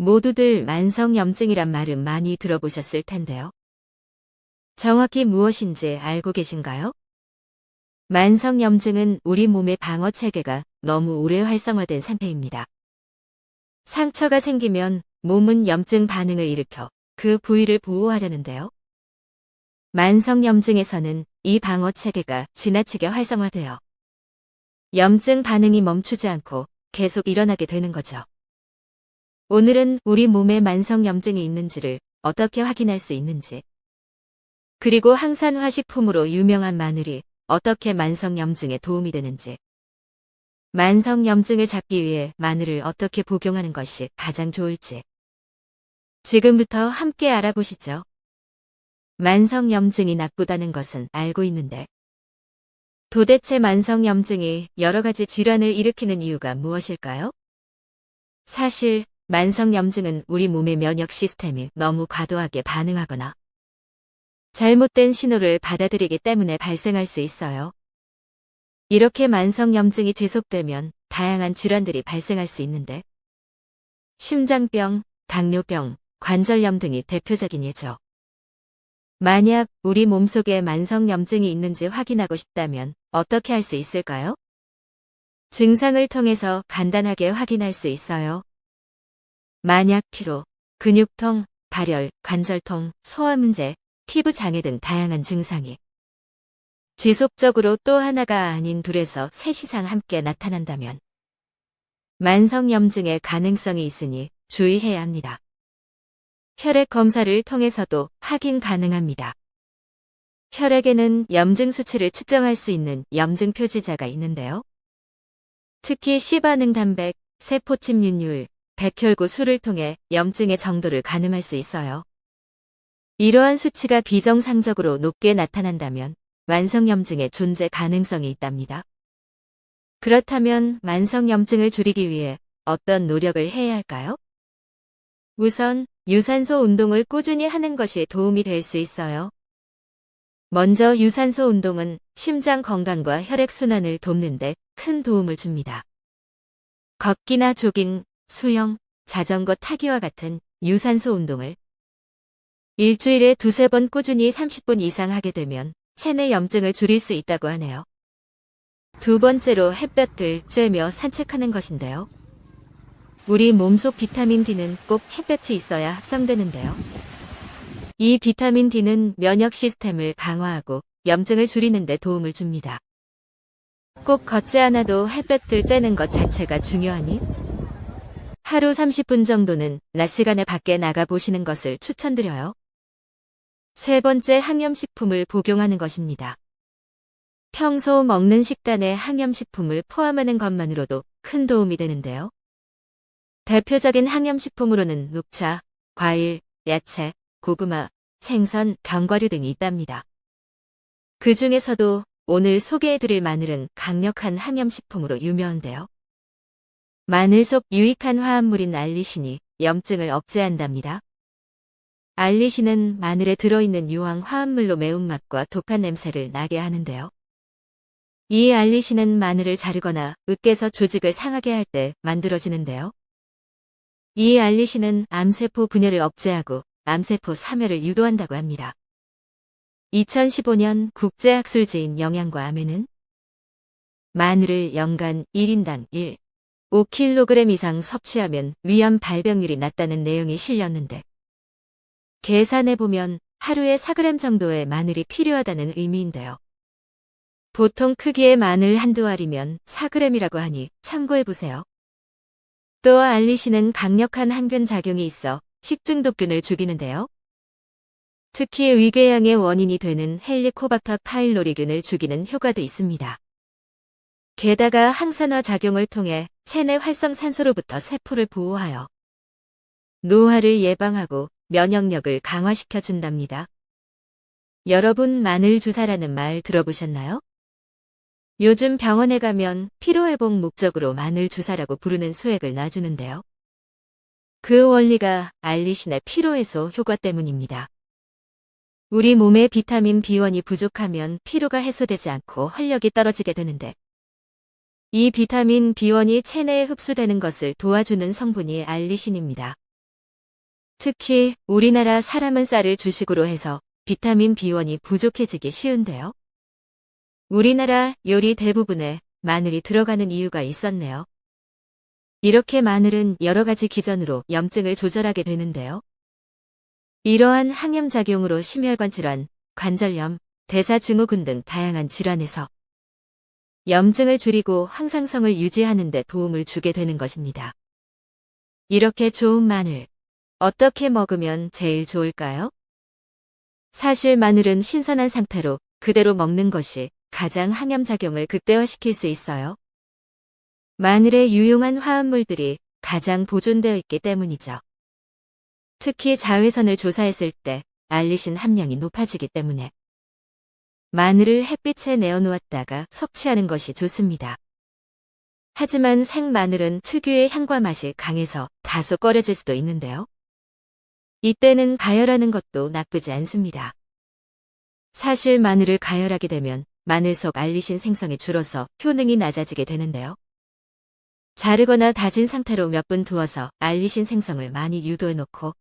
모두들 만성염증이란 말은 많이 들어보셨을 텐데요. 정확히 무엇인지 알고 계신가요? 만성염증은 우리 몸의 방어 체계가 너무 오래 활성화된 상태입니다. 상처가 생기면 몸은 염증 반응을 일으켜 그 부위를 보호하려는데요. 만성염증에서는 이 방어 체계가 지나치게 활성화되어 염증 반응이 멈추지 않고 계속 일어나게 되는 거죠. 오늘은 우리 몸에 만성염증이 있는지를 어떻게 확인할 수 있는지, 그리고 항산화 식품으로 유명한 마늘이 어떻게 만성염증에 도움이 되는지, 만성염증을 잡기 위해 마늘을 어떻게 복용하는 것이 가장 좋을지 지금부터 함께 알아보시죠. 만성염증이 나쁘다는 것은 알고 있는데 도대체 만성염증이 여러 가지 질환을 일으키는 이유가 무엇일까요? 사실 만성염증은 우리 몸의 면역 시스템이 너무 과도하게 반응하거나 잘못된 신호를 받아들이기 때문에 발생할 수 있어요. 이렇게 만성염증이 지속되면 다양한 질환들이 발생할 수 있는데 심장병, 당뇨병, 관절염 등이 대표적인 예죠. 만약 우리 몸속에 만성염증이 있는지 확인하고 싶다면 어떻게 할 수 있을까요? 증상을 통해서 간단하게 확인할 수 있어요. 만약 피로, 근육통, 발열, 관절통, 소화 문제, 피부 장애 등 다양한 증상이 지속적으로 또 하나가 아닌 둘에서 셋 이상 함께 나타난다면 만성염증의 가능성이 있으니 주의해야 합니다. 혈액 검사를 통해서도 확인 가능합니다. 혈액에는 염증 수치를 측정할 수 있는 염증 표지자가 있는데요. 특히 C반응 단백, 세포 침륜율, 백혈구 수를 통해 염증의 정도를 가늠할 수 있어요. 이러한 수치가 비정상적으로 높게 나타난다면 만성염증의 존재 가능성이 있답니다. 그렇다면 만성염증을 줄이기 위해 어떤 노력을 해야 할까요? 우선 유산소 운동을 꾸준히 하는 것이 도움이 될 수 있어요. 먼저 유산소 운동은 심장 건강과 혈액순환을 돕는 데 큰 도움을 줍니다. 걷기나 조깅, 수영, 자전거 타기와 같은 유산소 운동을 일주일에 두세 번 꾸준히 30분 이상 하게 되면 체내 염증을 줄일 수 있다고 하네요. 두 번째로 햇볕을 쬐며 산책하는 것인데요. 우리 몸속 비타민 D는 꼭 햇볕이 있어야 합성되는데요. 이 비타민 D는 면역 시스템을 강화하고 염증을 줄이는 데 도움을 줍니다. 꼭 걷지 않아도 햇볕을 쬐는 것 자체가 중요하니 하루 30분 정도는 낮 시간에 밖에 나가 보시는 것을 추천드려요. 세 번째, 항염식품을 복용하는 것입니다. 평소 먹는 식단에 항염식품을 포함하는 것만으로도 큰 도움이 되는데요. 대표적인 항염식품으로는 녹차, 과일, 야채, 고구마, 생선, 견과류 등이 있답니다. 그 중에서도 오늘 소개해드릴 마늘은 강력한 항염식품으로 유명한데요. 마늘 속 유익한 화합물인 알리신이 염증을 억제한답니다. 알리신은 마늘에 들어있는 유황 화합물로 매운맛과 독한 냄새를 나게 하는데요. 이 알리신은 마늘을 자르거나 으깨서 조직을 상하게 할 때 만들어지는데요. 이 알리신은 암세포 분열을 억제하고 암세포 사멸을 유도한다고 합니다. 2015년 국제학술지인 영양과 암에는 마늘을 연간 1인당 5kg 이상 섭취하면 위암 발병률이 낮다는 내용이 실렸는데 계산해보면 하루에 4g 정도의 마늘이 필요하다는 의미인데요. 보통 크기의 마늘 한두 알이면 4g이라고 하니 참고해보세요. 또 알리신은 강력한 항균 작용이 있어 식중독균을 죽이는데요. 특히 위궤양의 원인이 되는 헬리코박터 파일로리균을 죽이는 효과도 있습니다. 게다가 항산화 작용을 통해 체내 활성산소로부터 세포를 보호하여 노화를 예방하고 면역력을 강화시켜 준답니다. 여러분, 마늘 주사라는 말 들어보셨나요? 요즘 병원에 가면 피로회복 목적으로 마늘 주사라고 부르는 수액을 놔주는데요. 그 원리가 알리신의 피로해소 효과 때문입니다. 우리 몸에 비타민 B1이 부족하면 피로가 해소되지 않고 활력이 떨어지게 되는데 이 비타민 B1이 체내에 흡수되는 것을 도와주는 성분이 알리신입니다. 특히 우리나라 사람은 쌀을 주식으로 해서 비타민 B1이 부족해지기 쉬운데요. 우리나라 요리 대부분에 마늘이 들어가는 이유가 있었네요. 이렇게 마늘은 여러 가지 기전으로 염증을 조절하게 되는데요. 이러한 항염작용으로 심혈관 질환, 관절염, 대사증후군 등 다양한 질환에서 염증을 줄이고 항상성을 유지하는 데 도움을 주게 되는 것입니다. 이렇게 좋은 마늘, 어떻게 먹으면 제일 좋을까요? 사실 마늘은 신선한 상태로 그대로 먹는 것이 가장 항염작용을 극대화시킬 수 있어요. 마늘에 유용한 화합물들이 가장 보존되어 있기 때문이죠. 특히 자외선을 조사했을 때 알리신 함량이 높아지기 때문에 마늘을 햇빛에 내어놓았다가 섭취하는 것이 좋습니다. 하지만 생마늘은 특유의 향과 맛이 강해서 다소 꺼려질 수도 있는데요. 이때는 가열하는 것도 나쁘지 않습니다. 사실 마늘을 가열하게 되면 마늘 속 알리신 생성이 줄어서 효능이 낮아지게 되는데요. 자르거나 다진 상태로 몇 분 두어서 알리신 생성을 많이 유도해 놓고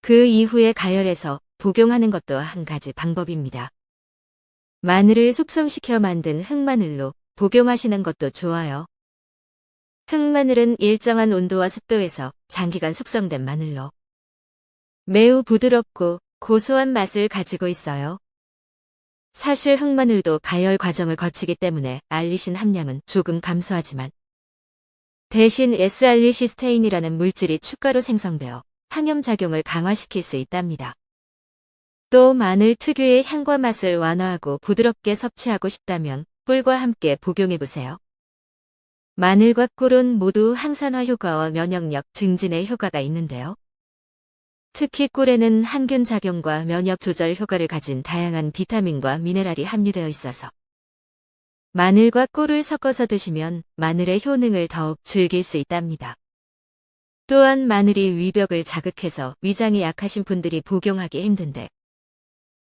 그 이후에 가열해서 복용하는 것도 한 가지 방법입니다. 마늘을 숙성시켜 만든 흑마늘로 복용하시는 것도 좋아요. 흑마늘은 일정한 온도와 습도에서 장기간 숙성된 마늘로 매우 부드럽고 고소한 맛을 가지고 있어요. 사실 흑마늘도 가열 과정을 거치기 때문에 알리신 함량은 조금 감소하지만 대신 S알리시스테인이라는 물질이 추가로 생성되어 항염작용을 강화시킬 수 있답니다. 또 마늘 특유의 향과 맛을 완화하고 부드럽게 섭취하고 싶다면 꿀과 함께 복용해보세요. 마늘과 꿀은 모두 항산화 효과와 면역력 증진의 효과가 있는데요. 특히 꿀에는 항균 작용과 면역 조절 효과를 가진 다양한 비타민과 미네랄이 함유되어 있어서 마늘과 꿀을 섞어서 드시면 마늘의 효능을 더욱 즐길 수 있답니다. 또한 마늘이 위벽을 자극해서 위장이 약하신 분들이 복용하기 힘든데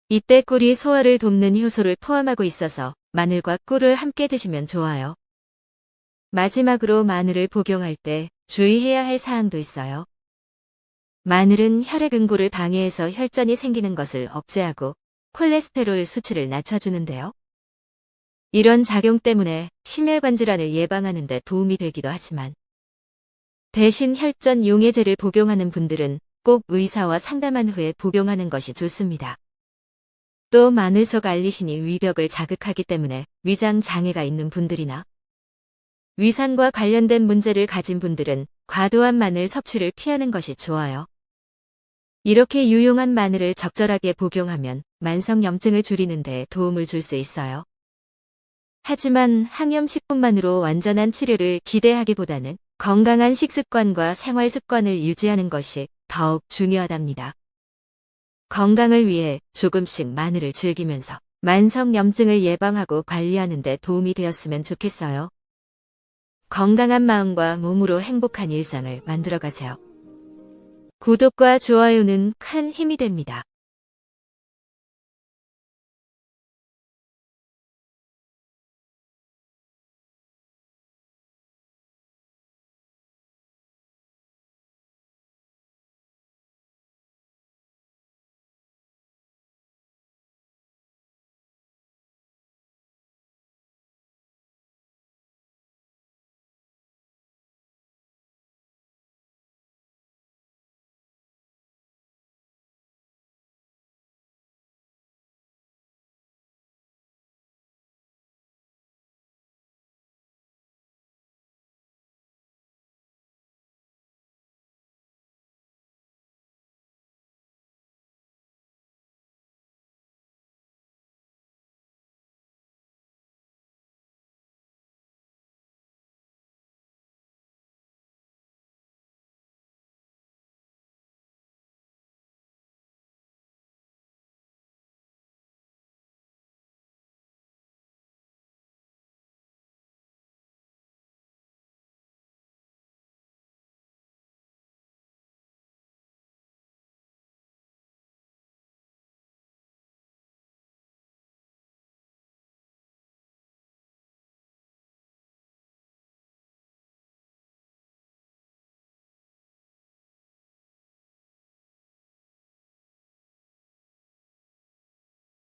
이때 꿀이 소화를 돕는 효소를 포함하고 있어서 마늘과 꿀을 함께 드시면 좋아요. 마지막으로 마늘을 복용할 때 주의해야 할 사항도 있어요. 마늘은 혈액 응고를 방해해서 혈전이 생기는 것을 억제하고 콜레스테롤 수치를 낮춰주는데요. 이런 작용 때문에 심혈관 질환을 예방하는 데 도움이 되기도 하지만 대신 혈전 용해제를 복용하는 분들은 꼭 의사와 상담한 후에 복용하는 것이 좋습니다. 또 마늘 속 알리신이 위벽을 자극하기 때문에 위장 장애가 있는 분들이나 위산과 관련된 문제를 가진 분들은 과도한 마늘 섭취를 피하는 것이 좋아요. 이렇게 유용한 마늘을 적절하게 복용하면 만성염증을 줄이는 데 도움을 줄 수 있어요. 하지만 항염식품만으로 완전한 치료를 기대하기보다는 건강한 식습관과 생활습관을 유지하는 것이 더욱 중요하답니다. 건강을 위해 조금씩 마늘을 즐기면서 만성염증을 예방하고 관리하는 데 도움이 되었으면 좋겠어요. 건강한 마음과 몸으로 행복한 일상을 만들어가세요. 구독과 좋아요는 큰 힘이 됩니다.